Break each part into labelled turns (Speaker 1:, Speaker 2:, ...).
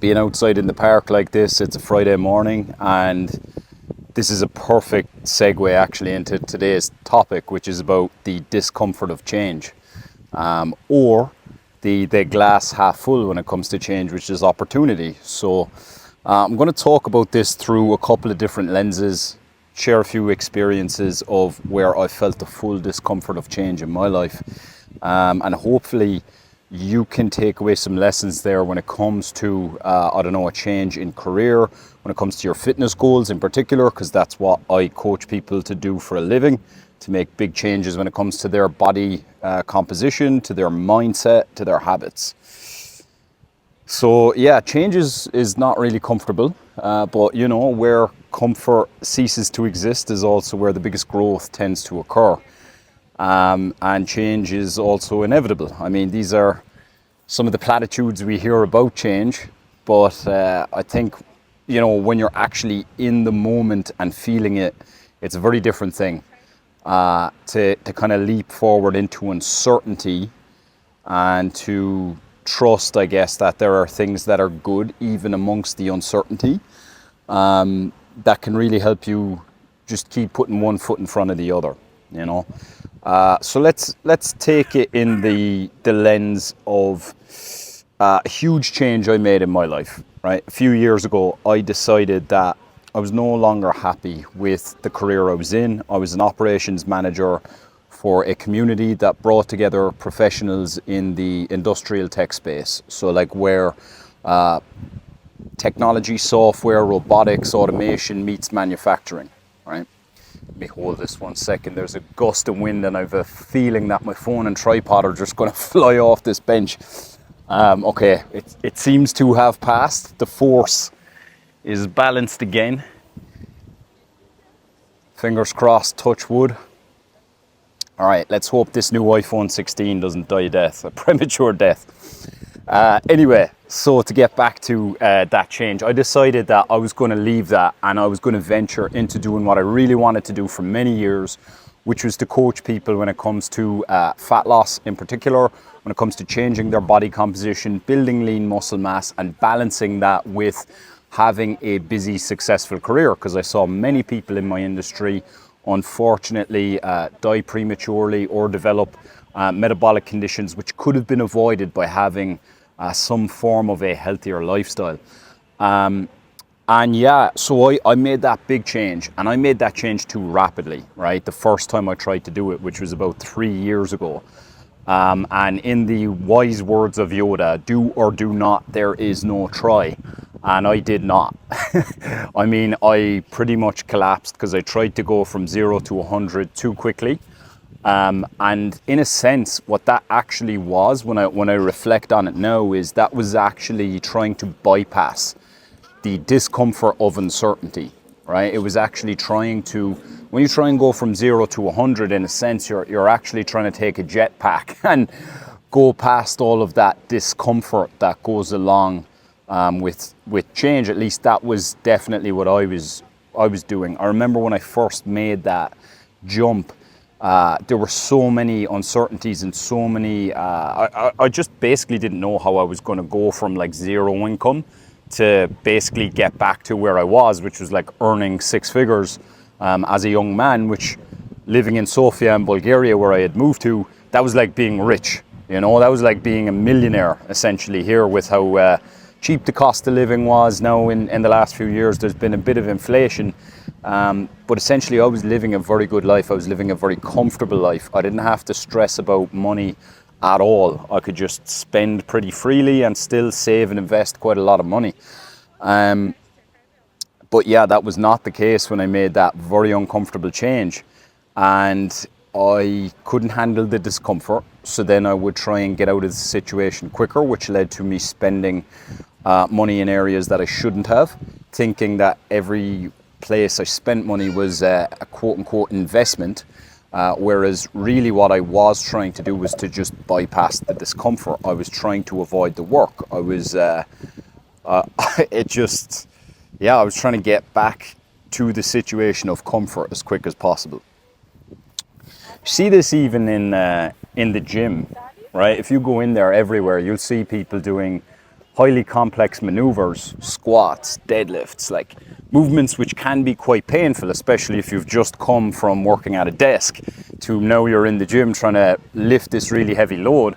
Speaker 1: being outside in the park like this. It's a Friday morning, and this is a perfect segue actually into today's topic, which is about the discomfort of change, or the glass half full when it comes to change, which is opportunity. So I'm going to talk about this through a couple of different lenses, share a few experiences of where I felt the full discomfort of change in my life, and hopefully you can take away some lessons there when it comes to, a change in career, when it comes to your fitness goals in particular, because that's what I coach people to do for a living, to make big changes when it comes to their body composition, to their mindset, to their habits. So yeah, change is not really comfortable, but where comfort ceases to exist is also where the biggest growth tends to occur. And change is also inevitable. I mean, these are some of the platitudes we hear about change, but I think, when you're actually in the moment and feeling it, it's a very different thing. To kind of leap forward into uncertainty and to trust, I guess, that there are things that are good even amongst the uncertainty, that can really help you just keep putting one foot in front of the other, So let's take it in the lens of a huge change I made in my life, right? A few years ago, I decided that I was no longer happy with the career I was in. I was an operations manager for a community that brought together professionals in the industrial tech space. So like where technology, software, robotics, automation meets manufacturing, right? Let me hold this 1 second. There's a gust of wind and I have a feeling that my phone and tripod are just going to fly off this bench. Okay, it seems to have passed. The force is balanced again. Fingers crossed, touch wood. All right, let's hope this new iPhone 16 doesn't die a premature death. Anyway, so to get back to that change, I decided that I was going to leave that and I was going to venture into doing what I really wanted to do for many years, which was to coach people when it comes to fat loss in particular, when it comes to changing their body composition, building lean muscle mass, and balancing that with having a busy, successful career. Because I saw many people in my industry, unfortunately, die prematurely or develop metabolic conditions which could have been avoided by having some form of a healthier lifestyle. So I made that big change, and I made that change too rapidly, right? The first time I tried to do it, which was about 3 years ago. And in the wise words of Yoda, do or do not, there is no try. And I did not. I mean, I pretty much collapsed because I tried to go from 0 to 100 too quickly. And in a sense, what that actually was, when I reflect on it now, is that was actually trying to bypass the discomfort of uncertainty, right? It was actually trying to, when you try and go from 0 to 100, in a sense, you're actually trying to take a jetpack and go past all of that discomfort that goes along with change. At least that was definitely what I was doing. I remember when I first made that jump, there were so many uncertainties and so many, I just basically didn't know how I was going to go from like zero income to basically get back to where I was, which was like earning 6 figures as a young man, which, living in Sofia in Bulgaria, where I had moved to, that was like being rich, that was like being a millionaire essentially here, with how cheap the cost of living was. Now in the last few years there's been a bit of inflation, but essentially I was living a very good life. I was living a very comfortable life. I didn't have to stress about money at all. I could just spend pretty freely and still save and invest quite a lot of money. But yeah, that was not the case when I made that very uncomfortable change, and I couldn't handle the discomfort. So then I would try and get out of the situation quicker, which led to me spending money in areas that I shouldn't have, thinking that every place I spent money was a quote unquote investment. Whereas really what I was trying to do was to just bypass the discomfort. I was trying to avoid the work. I was trying to get back to the situation of comfort as quick as possible. You see this even in the gym, right? If you go in there everywhere, you'll see people doing highly complex maneuvers, squats, deadlifts, like movements which can be quite painful, especially if you've just come from working at a desk to now you're in the gym trying to lift this really heavy load,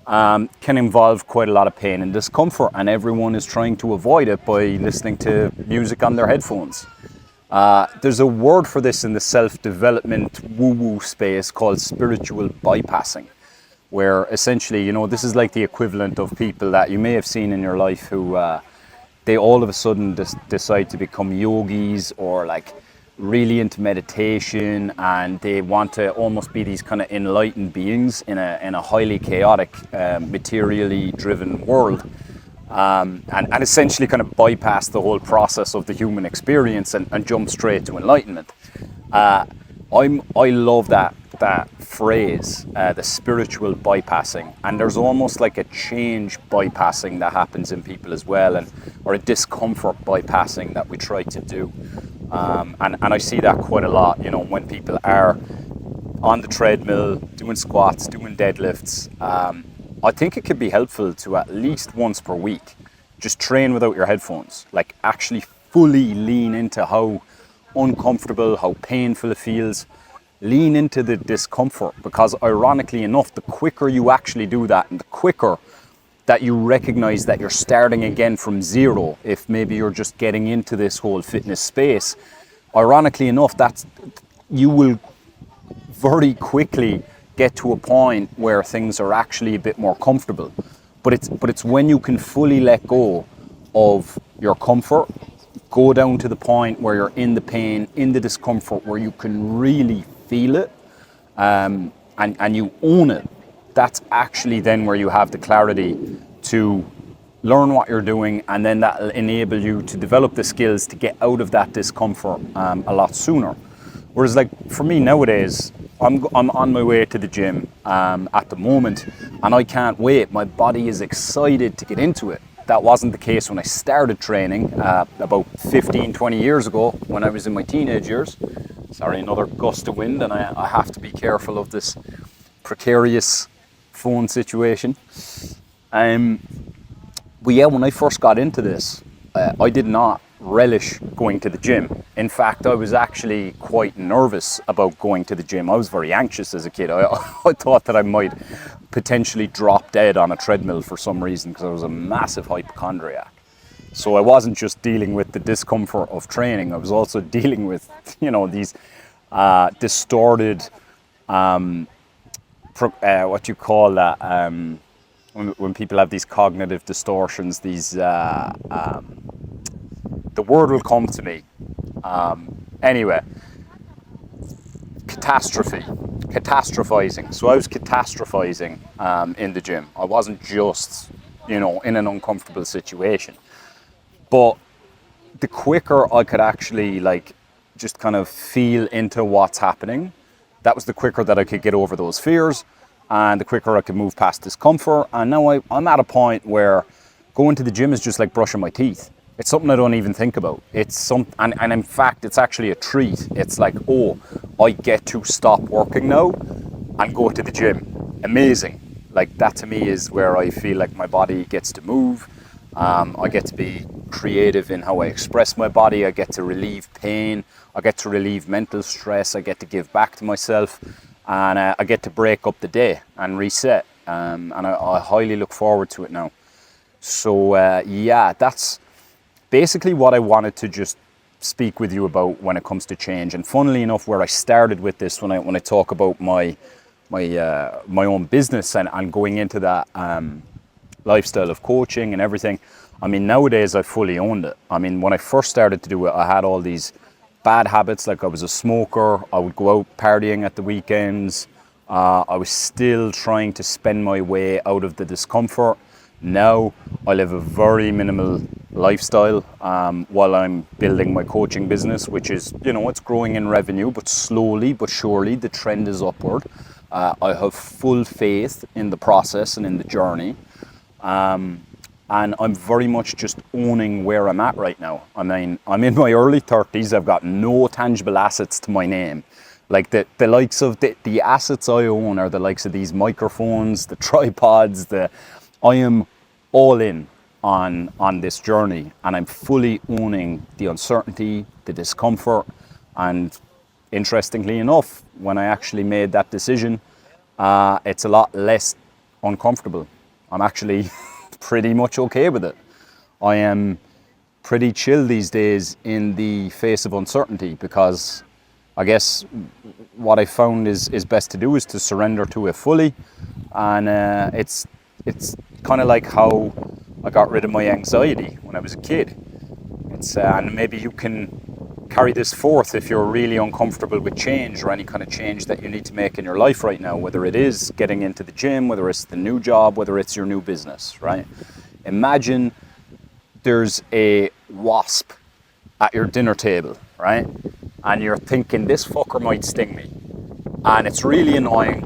Speaker 1: can involve quite a lot of pain and discomfort, and everyone is trying to avoid it by listening to music on their headphones. There's a word for this in the self-development woo-woo space called spiritual bypassing, where essentially, you know, this is like the equivalent of people that you may have seen in your life who they all of a sudden decide to become yogis or like really into meditation, and they want to almost be these kind of enlightened beings in a highly chaotic, materially driven world. And essentially kind of bypass the whole process of the human experience and jump straight to enlightenment. I love that phrase, the spiritual bypassing, and there's almost like a change bypassing that happens in people as well, or a discomfort bypassing that we try to do. And I see that quite a lot, you know, when people are on the treadmill, doing squats, doing deadlifts. I think it could be helpful to at least once per week just train without your headphones, like actually fully lean into how uncomfortable, how painful it feels. Lean into the discomfort, because ironically enough, the quicker you actually do that and the quicker that you recognize that you're starting again from zero, if maybe you're just getting into this whole fitness space, ironically enough, you will very quickly get to a point where things are actually a bit more comfortable. But it's when you can fully let go of your comfort, go down to the point where you're in the pain, in the discomfort, where you can really feel it, and you own it. That's actually then where you have the clarity to learn what you're doing, and then that'll enable you to develop the skills to get out of that discomfort a lot sooner. Whereas like for me nowadays, I'm on my way to the gym at the moment, and I can't wait. My body is excited to get into it. That wasn't the case when I started training about 15, 20 years ago when I was in my teenage years. Sorry, another gust of wind, and I have to be careful of this precarious phone situation. But yeah, when I first got into this, I did not relish going to the gym. In fact, I was actually quite nervous about going to the gym. I was very anxious as a kid. I thought that I might potentially drop dead on a treadmill for some reason, because I was a massive hypochondriac. So I wasn't just dealing with the discomfort of training, I was also dealing with, you know, these distorted, what you call that, when people have these cognitive distortions, these, the word will come to me. Anyway, catastrophizing. So I was catastrophizing in the gym. I wasn't just, you know, in an uncomfortable situation. But the quicker I could actually like just kind of feel into what's happening, that was the quicker that I could get over those fears, and the quicker I could move past discomfort. And now I'm at a point where going to the gym is just like brushing my teeth. It's something I don't even think about. And in fact, it's actually a treat. It's like, oh, I get to stop working now and go to the gym. Amazing. Like that to me is where I feel like my body gets to move. I get to be creative in how I express my body. I get to relieve pain. I get to relieve mental stress. I get to give back to myself, and I get to break up the day and reset. And I highly look forward to it now. So yeah, that's basically what I wanted to just speak with you about when it comes to change. And funnily enough, where I started with this, when I talk about my own business and going into that lifestyle of coaching and everything, I mean, nowadays I fully owned it. I mean, when I first started to do it, I had all these bad habits. Like I was a smoker, I would go out partying at the weekends. I was still trying to spend my way out of the discomfort. Now I live a very minimal lifestyle while I'm building my coaching business, which is, you know, it's growing in revenue, but slowly but surely the trend is upward. I have full faith in the process and in the journey. And I'm very much just owning where I'm at right now. I mean, I'm in my early 30s. I've got no tangible assets to my name. Like the likes of the assets I own are the likes of these microphones, the tripods, I am all in. on this journey, and I'm fully owning the uncertainty, the discomfort, and interestingly enough, when I actually made that decision, it's a lot less uncomfortable. I'm actually pretty much okay with it. I am pretty chill these days in the face of uncertainty, because I guess what I found is best to do is to surrender to it fully, and it's kind of like how I got rid of my anxiety when I was a kid. And maybe you can carry this forth if you're really uncomfortable with change, or any kind of change that you need to make in your life right now, whether it is getting into the gym, whether it's the new job, whether it's your new business, right? Imagine there's a wasp at your dinner table, right? And you're thinking, this fucker might sting me. And it's really annoying,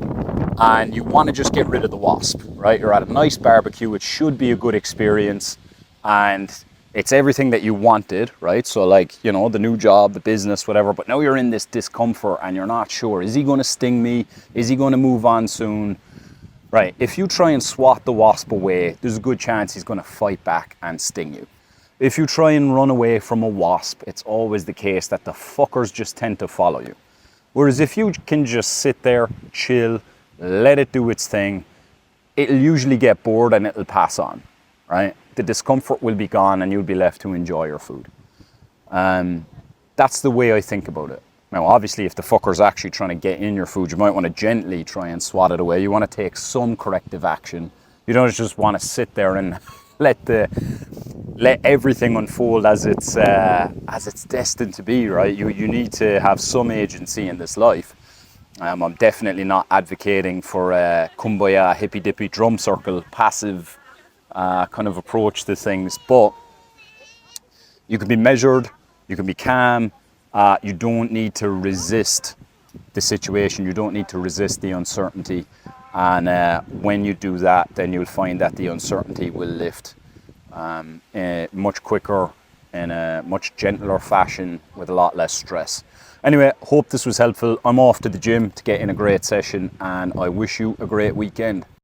Speaker 1: and you want to just get rid of the wasp, right? You're at a nice barbecue, it should be a good experience, and it's everything that you wanted, right? So like, you know, the new job, the business, whatever, but now you're in this discomfort and you're not sure, is he going to sting me? Is he going to move on soon? Right, if you try and swat the wasp away, there's a good chance he's going to fight back and sting you. If you try and run away from a wasp, it's always the case that the fuckers just tend to follow you. Whereas if you can just sit there, chill, let it do its thing, it'll usually get bored and it'll pass on, right? The discomfort will be gone and you'll be left to enjoy your food. That's the way I think about it. Now, obviously, if the fucker's actually trying to get in your food, you might want to gently try and swat it away. You want to take some corrective action. You don't just want to sit there and let everything unfold as it's destined to be, right? You need to have some agency in this life. I'm definitely not advocating for a kumbaya, hippy-dippy drum circle, passive kind of approach to things, but you can be measured, you can be calm. You don't need to resist the situation. You don't need to resist the uncertainty. And when you do that, then you'll find that the uncertainty will lift much quicker, in a much gentler fashion, with a lot less stress. Anyway, hope this was helpful. I'm off to the gym to get in a great session, and I wish you a great weekend.